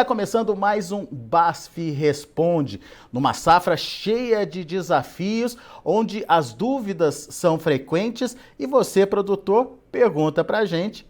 Está começando mais um BASF Responde, numa safra cheia de desafios, onde as dúvidas são frequentes e você, produtor, pergunta para a gente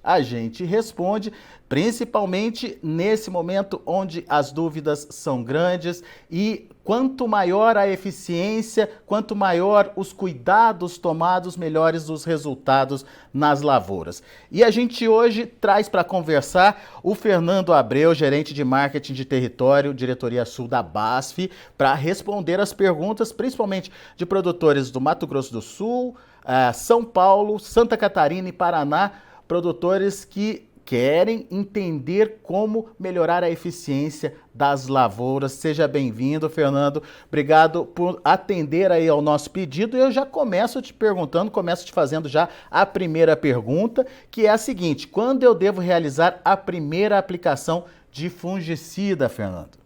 responde, principalmente nesse momento onde as dúvidas são grandes e quanto maior a eficiência, quanto maior os cuidados tomados, melhores os resultados nas lavouras. E a gente hoje traz para conversar o Fernando Abreu, gerente de marketing de território, diretoria sul da BASF, para responder as perguntas, principalmente de produtores do Mato Grosso do Sul, São Paulo, Santa Catarina e Paraná, produtores que querem entender como melhorar a eficiência das lavouras. Seja bem-vindo, Fernando. Obrigado por atender aí ao nosso pedido. Eu já começo te perguntando, começo te fazendo já a primeira pergunta, que é a seguinte: quando eu devo realizar a primeira aplicação de fungicida, Fernando?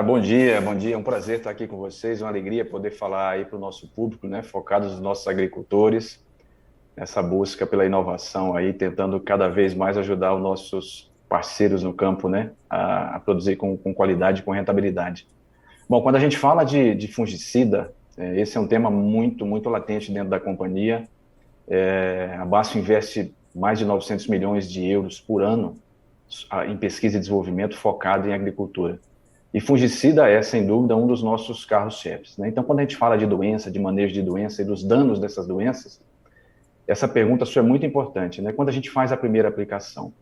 Bom dia, bom dia. É um prazer estar aqui com vocês, uma alegria poder falar aí para o nosso público, né, focados nos nossos agricultores, nessa busca pela inovação aí, tentando cada vez mais ajudar os nossos parceiros no campo, né, a produzir com qualidade e com rentabilidade. Bom, quando a gente fala de fungicida, esse é um tema muito latente dentro da companhia. A BASF investe mais de 900 milhões de euros por ano em pesquisa e desenvolvimento focado em agricultura. E fungicida é, sem dúvida, um dos nossos carros-chefes, né? Então, quando a gente fala de doença, de manejo de doença e dos danos dessas doenças, essa pergunta sua é muito importante, né? Quando a gente faz a primeira aplicação,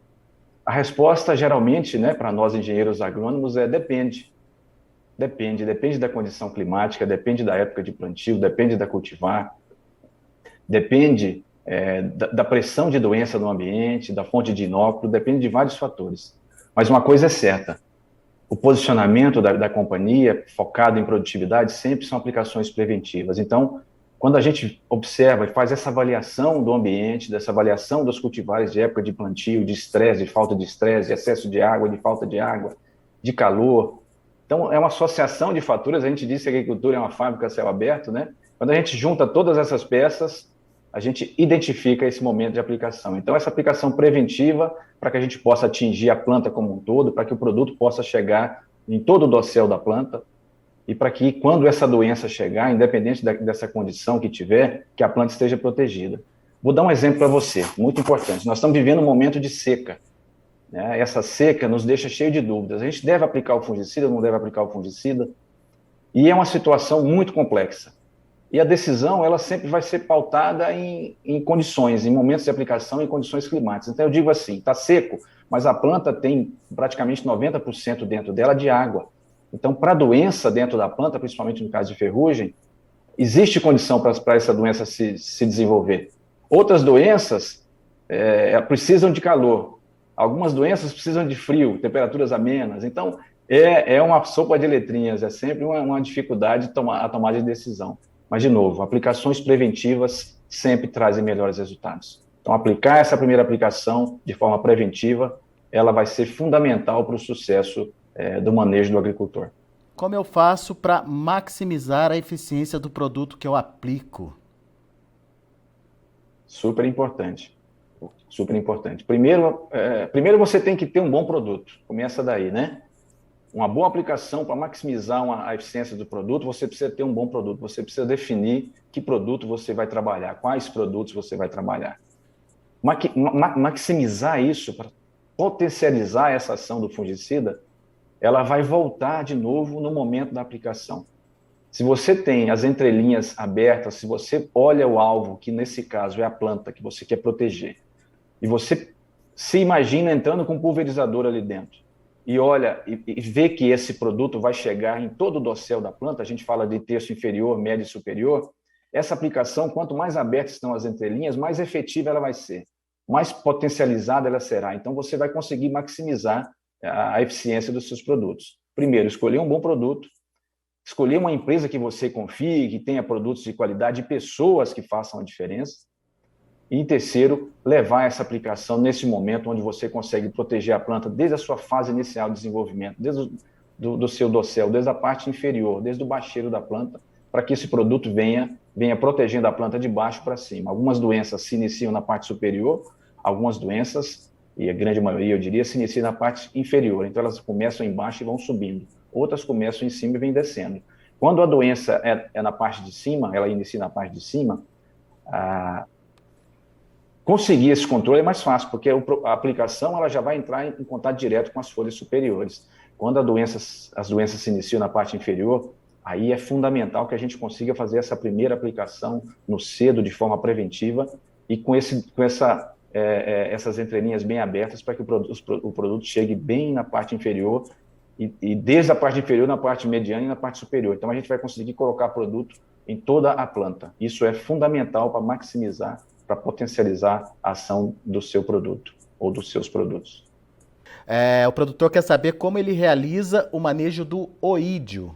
a resposta, geralmente, né, para nós engenheiros agrônomos depende. Depende da condição climática, depende da época de plantio, depende da cultivar, depende da pressão de doença no ambiente, da fonte de inóculo, depende de vários fatores. Mas uma coisa é certa: o posicionamento da companhia, focado em produtividade, sempre são aplicações preventivas. Então, quando a gente observa e faz essa avaliação do ambiente, dessa avaliação dos cultivares de época de plantio, de estresse, de falta de estresse, de excesso de água, de falta de água, de calor. Então, é uma associação de fatores. A gente diz que a agricultura é uma fábrica a céu aberto, né? Quando a gente junta todas essas peças, a gente identifica esse momento de aplicação. Então, essa aplicação preventiva, para que a gente possa atingir a planta como um todo, para que o produto possa chegar em todo o dossel da planta, e para que, quando essa doença chegar, independente dessa condição que tiver, que a planta esteja protegida. Vou dar um exemplo para você, muito importante. Nós estamos vivendo um momento de seca, né? Essa seca nos deixa cheio de dúvidas. A gente deve aplicar o fungicida ou não deve aplicar o fungicida? E é uma situação muito complexa. E a decisão, ela sempre vai ser pautada em condições, em momentos de aplicação, em condições climáticas. Então, eu digo assim: está seco, mas a planta tem praticamente 90% dentro dela de água. Então, para a doença dentro da planta, principalmente no caso de ferrugem, existe condição para essa doença se desenvolver. Outras doenças precisam de calor. Algumas doenças precisam de frio, temperaturas amenas. Então, é uma sopa de letrinhas, é sempre uma dificuldade a tomada de decisão. Mas, de novo, aplicações preventivas sempre trazem melhores resultados. Então, aplicar essa primeira aplicação de forma preventiva, ela vai ser fundamental para o sucesso do manejo do agricultor. Como eu faço para maximizar a eficiência do produto que eu aplico? Super importante. Super importante. Primeiro você tem que ter um bom produto. Começa daí, né? Uma boa aplicação para maximizar a eficiência do produto, você precisa ter um bom produto. Você precisa definir que produto você vai trabalhar, quais produtos você vai trabalhar. Maximizar isso, para potencializar essa ação do fungicida, ela vai voltar de novo no momento da aplicação. Se você tem as entrelinhas abertas, se você olha o alvo, que nesse caso é a planta que você quer proteger, e você se imagina entrando com um pulverizador ali dentro, e olha e vê que esse produto vai chegar em todo o dossel da planta, a gente fala de terço inferior, médio e superior, essa aplicação, quanto mais abertas estão as entrelinhas, mais efetiva ela vai ser, mais potencializada ela será. Então, você vai conseguir maximizar a eficiência dos seus produtos. Primeiro, escolher um bom produto, escolher uma empresa que você confie, que tenha produtos de qualidade e pessoas que façam a diferença. E, em terceiro, levar essa aplicação nesse momento onde você consegue proteger a planta desde a sua fase inicial de desenvolvimento, desde do seu dossel, desde a parte inferior, desde o bacheiro da planta, para que esse produto venha protegendo a planta de baixo para cima. Algumas doenças se iniciam na parte superior, algumas doenças e a grande maioria, eu diria, se inicia na parte inferior. Então, elas começam embaixo e vão subindo. Outras começam em cima e vêm descendo. Quando a doença é na parte de cima, ela inicia na parte de cima, conseguir esse controle é mais fácil, porque a aplicação ela já vai entrar em contato direto com as folhas superiores. Quando as doenças se iniciam na parte inferior, aí é fundamental que a gente consiga fazer essa primeira aplicação no cedo, de forma preventiva, e com essas entrelinhas bem abertas para que o produto chegue bem na parte inferior, e desde a parte inferior, na parte mediana e na parte superior. Então, a gente vai conseguir colocar produto em toda a planta. Isso é fundamental para maximizar, para potencializar a ação do seu produto ou dos seus produtos. O produtor quer saber como ele realiza o manejo do oídio.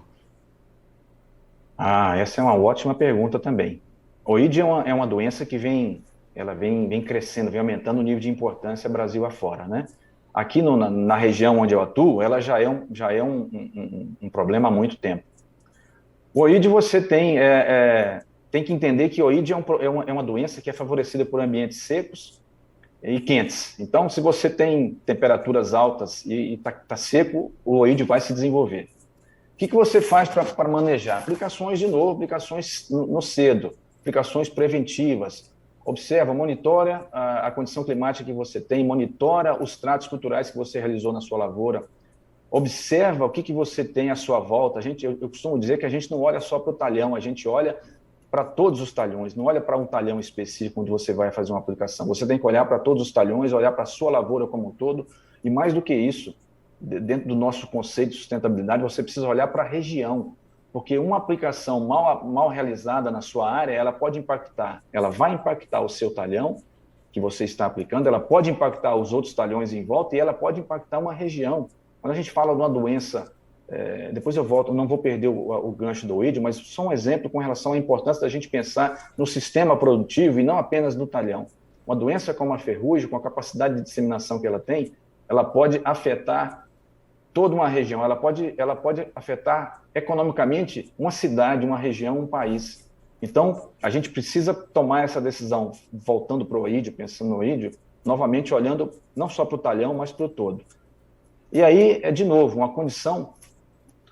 Essa é uma ótima pergunta também. Oídio é uma doença que vem crescendo, vem aumentando o nível de importância Brasil afora, né? Aqui na região onde eu atuo, ela já é um problema há muito tempo. O oídio você tem que entender que o oídio é uma doença que é favorecida por ambientes secos e quentes. Então, se você tem temperaturas altas e está seco, o oídio vai se desenvolver. O que você faz para manejar? Aplicações, de novo, aplicações no cedo, aplicações preventivas. Observa, monitora a condição climática que você tem, monitora os tratos culturais que você realizou na sua lavoura, observa o que você tem à sua volta. Eu costumo dizer que a gente não olha só para o talhão, a gente olha para todos os talhões, não olha para um talhão específico onde você vai fazer uma aplicação. Você tem que olhar para todos os talhões, olhar para a sua lavoura como um todo, e mais do que isso, dentro do nosso conceito de sustentabilidade, você precisa olhar para a região, porque uma aplicação mal realizada na sua área, ela vai impactar o seu talhão que você está aplicando, ela pode impactar os outros talhões em volta e ela pode impactar uma região. Quando a gente fala de uma doença, depois eu volto, não vou perder o gancho do oídio, mas só um exemplo com relação à importância da gente pensar no sistema produtivo e não apenas no talhão. Uma doença como a ferrugem, com a capacidade de disseminação que ela tem, ela pode afetar toda uma região, ela pode afetar economicamente uma cidade, uma região, um país. Então, a gente precisa tomar essa decisão, voltando para o oídio, pensando no oídio, novamente olhando não só para o talhão, mas para o todo. E aí, de novo, uma condição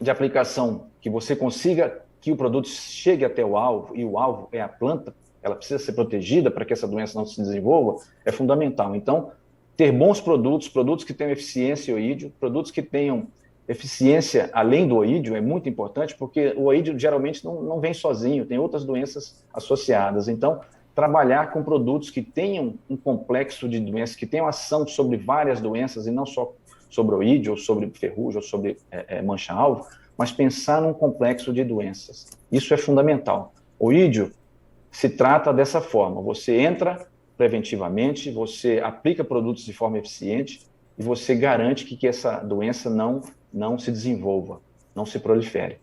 de aplicação que você consiga que o produto chegue até o alvo, e o alvo é a planta, ela precisa ser protegida para que essa doença não se desenvolva, é fundamental. Então, ter bons produtos que tenham eficiência oídio, produtos que tenham eficiência além do oídio é muito importante, porque o oídio geralmente não vem sozinho, tem outras doenças associadas. Então, trabalhar com produtos que tenham um complexo de doenças, que tenham ação sobre várias doenças e não só sobre oídio, ou sobre ferrugem, ou sobre mancha-alvo, mas pensar num complexo de doenças. Isso é fundamental. Oídio se trata dessa forma, você entra preventivamente, você aplica produtos de forma eficiente e você garante que essa doença não se desenvolva, não se prolifere.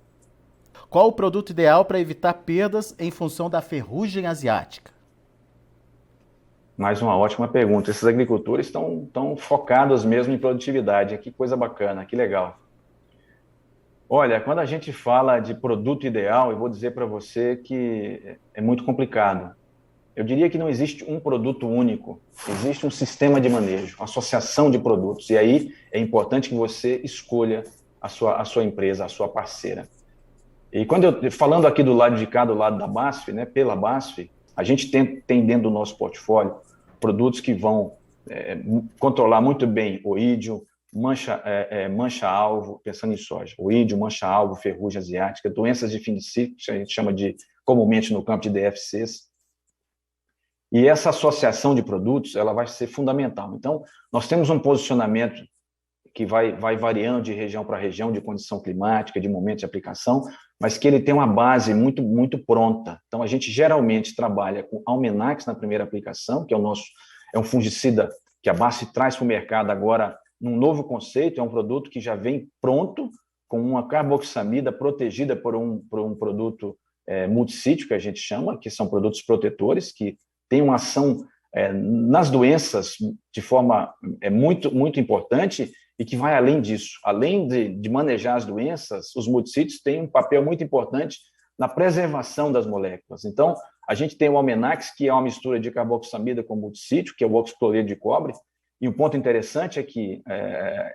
Qual o produto ideal para evitar perdas em função da ferrugem asiática? Mais uma ótima pergunta. Esses agricultores estão focados mesmo em produtividade. Que coisa bacana, que legal. Olha, quando a gente fala de produto ideal, eu vou dizer para você que é muito complicado. Eu diria que não existe um produto único, existe um sistema de manejo, uma associação de produtos. E aí é importante que você escolha a sua empresa, a sua parceira. E falando aqui do lado de cá, do lado da BASF, né, pela BASF, a gente tem dentro do nosso portfólio produtos que vão controlar muito bem oídio, mancha-alvo, pensando em soja, oídio, mancha-alvo, ferrugem asiática, doenças de fim de ciclo, que a gente chama comumente no campo de DFCs. E essa associação de produtos, ela vai ser fundamental. Então, nós temos um posicionamento que vai variando de região para região, de condição climática, de momento de aplicação, mas que ele tem uma base muito, muito pronta. Então, a gente geralmente trabalha com Almenax na primeira aplicação, que é um fungicida que a BASF traz para o mercado agora num novo conceito, é um produto que já vem pronto, com uma carboxamida protegida por um produto multissítio, que a gente chama, que são produtos protetores, que têm uma ação nas doenças de forma muito, muito importante e que vai além disso. Além de manejar as doenças, os multissítios têm um papel muito importante na preservação das moléculas. Então, a gente tem o Almenax, que é uma mistura de carboxamida com multissítio, que é o oxicloreto de cobre, E um ponto interessante é que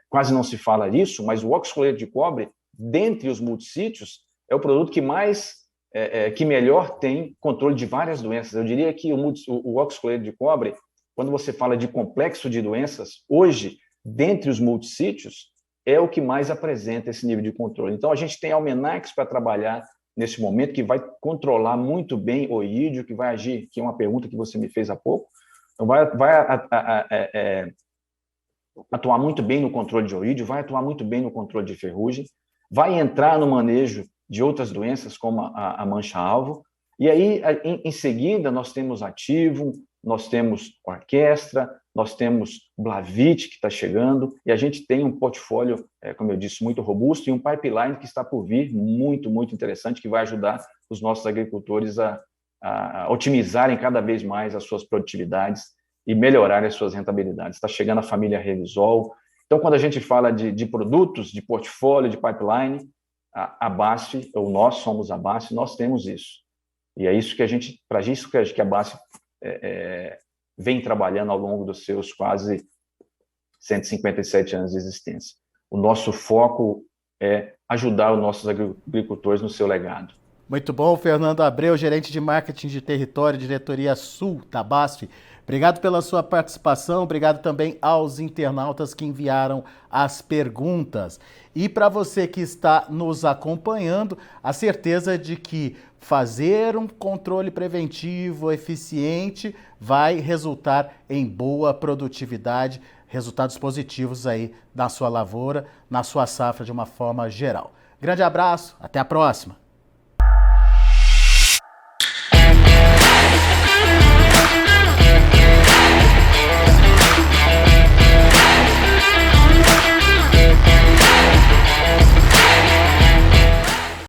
quase não se fala disso, mas o óxido de cobre, dentre os multissítios, é o produto que melhor tem controle de várias doenças. Eu diria que o óxido de cobre, quando você fala de complexo de doenças, hoje, dentre os multissítios, é o que mais apresenta esse nível de controle. Então, a gente tem a Almenax para trabalhar nesse momento, que vai controlar muito bem o oídio, que vai agir, que é uma pergunta que você me fez há pouco, então vai atuar muito bem no controle de oídio, vai atuar muito bem no controle de ferrugem, vai entrar no manejo de outras doenças, como a mancha-alvo, e aí, em seguida, nós temos Ativo, nós temos Orquestra, nós temos Blavit, que está chegando, e a gente tem um portfólio, como eu disse, muito robusto, e um pipeline que está por vir, muito, muito interessante, que vai ajudar os nossos agricultores a otimizarem cada vez mais as suas produtividades e melhorarem as suas rentabilidades. Está chegando a família Revisol. Então, quando a gente fala de produtos, de portfólio, de pipeline, a BASF, ou nós somos a BASF, nós temos isso. E é isso que a BASF vem trabalhando ao longo dos seus quase 157 anos de existência. O nosso foco é ajudar os nossos agricultores no seu legado. Muito bom, Fernando Abreu, gerente de marketing de território, diretoria Sul da BASF. Obrigado pela sua participação, obrigado também aos internautas que enviaram as perguntas. E para você que está nos acompanhando, a certeza de que fazer um controle preventivo eficiente vai resultar em boa produtividade, resultados positivos aí na sua lavoura, na sua safra de uma forma geral. Grande abraço, até a próxima!